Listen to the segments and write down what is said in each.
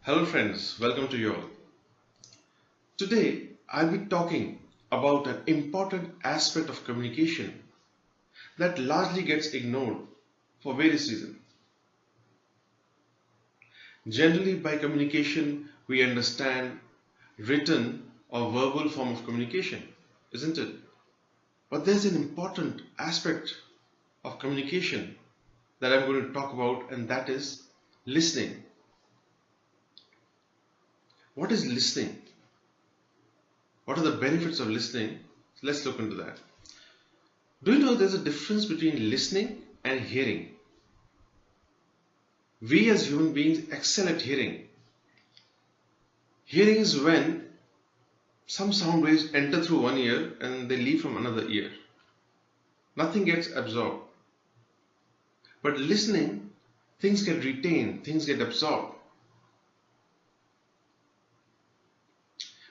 Hello friends, welcome to you all. Today I'll be talking about an important aspect of communication that largely gets ignored for various reasons. Generally by communication we understand written or verbal form of communication, isn't it? But there's an important aspect of communication that I'm going to talk about, and that is listening. What is listening? What are the benefits of listening? Let's look into that. Do you know there's a difference between listening and hearing? We as human beings excel at hearing. Hearing is when some sound waves enter through one ear and they leave from another ear. Nothing gets absorbed. But listening, things get retained, things get absorbed.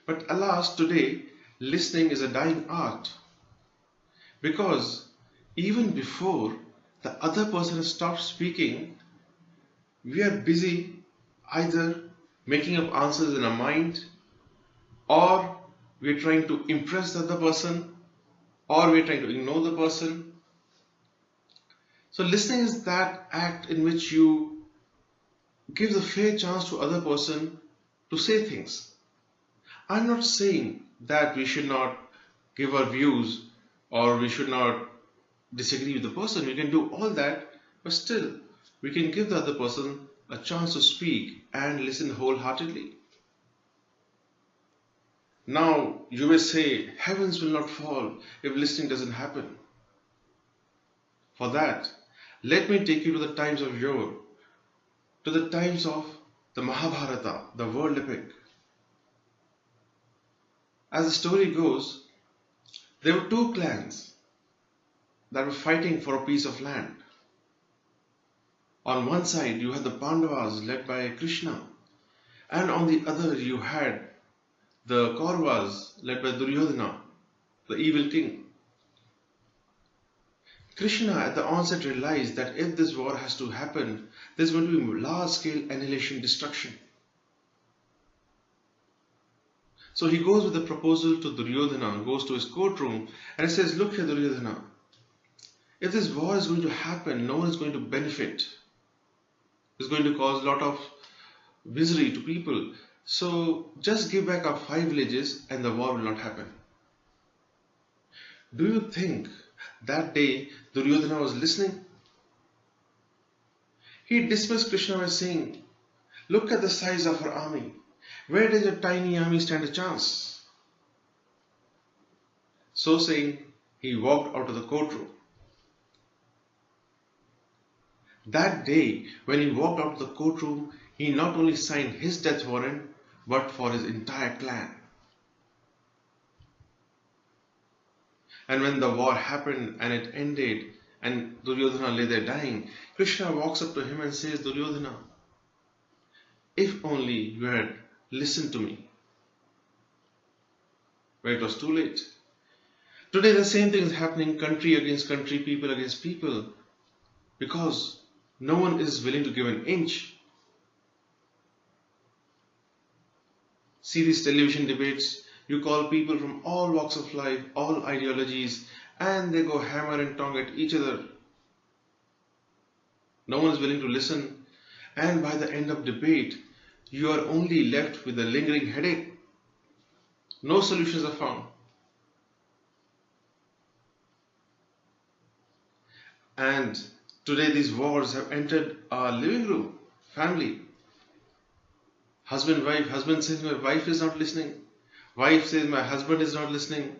But alas, today, listening is a dying art. Because even before the other person has stopped speaking, we are busy either making up answers in our mind, or we are trying to impress the other person, or we are trying to ignore the person. So listening is that act in which you give the fair chance to other person to say things. I'm not saying that we should not give our views or we should not disagree with the person. We can do all that, but still we can give the other person a chance to speak and listen wholeheartedly. Now you may say heavens will not fall if listening doesn't happen. For that, let me take you to the times of yore, to the times of the Mahabharata, the world epic. As the story goes, there were two clans that were fighting for a piece of land. On one side you had the Pandavas led by Krishna, and on the other you had the Kauravas led by Duryodhana, the evil king. Krishna at the onset realized that if this war has to happen, there's going to be large-scale annihilation, destruction. So he goes with a proposal to Duryodhana, goes to his courtroom and he says, look here Duryodhana, if this war is going to happen, no one is going to benefit. It's going to cause a lot of misery to people. So just give back our 5 villages and the war will not happen. Do you think that day Duryodhana was listening? He dismissed Krishna by saying, look at the size of our army. Where does a tiny army stand a chance? So saying, he walked out of the courtroom. That day, when he walked out of the courtroom, he not only signed his death warrant, but for his entire clan. And when the war happened and it ended, and Duryodhana lay there dying, Krishna walks up to him and says, Duryodhana, if only you had listened to me. But it was too late. Today the same thing is happening, country against country, people against people, because no one is willing to give an inch. See these television debates, you call people from all walks of life, all ideologies, and they go hammer and tongue at each other. No one is willing to listen, and by the end of debate, you are only left with a lingering headache. No solutions are found. And today these wars have entered our living room, family. Husband, wife, husband says my wife is not listening. Wife says my husband is not listening.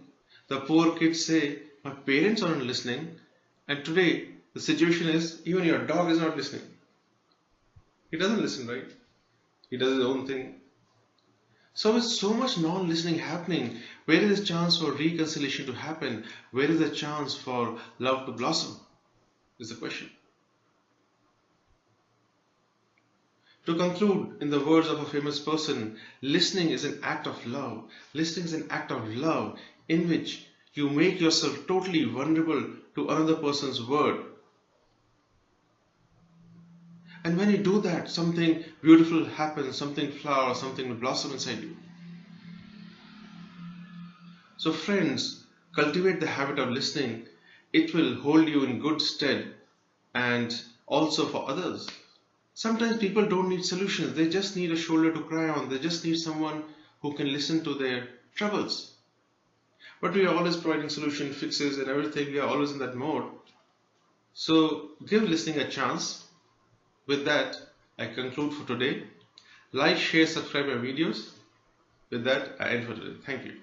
The poor kids say my parents are not listening. And today the situation is even your dog is not listening. He doesn't listen, right? He does his own thing. So with so much non-listening happening, where is the chance for reconciliation to happen? Where is the chance for love to blossom? Is the question. To conclude, in the words of a famous person, listening is an act of love. Listening is an act of love in which you make yourself totally vulnerable to another person's word. And when you do that, something beautiful happens, something flowers, something will blossom inside you. So friends, cultivate the habit of listening. It will hold you in good stead and also for others. Sometimes people don't need solutions, they just need a shoulder to cry on, they just need someone who can listen to their troubles. But we are always providing solution fixes and everything, we are always in that mode. So give listening a chance. With that, I conclude for today. Like, share, subscribe my videos. With that, I end for today. Thank you.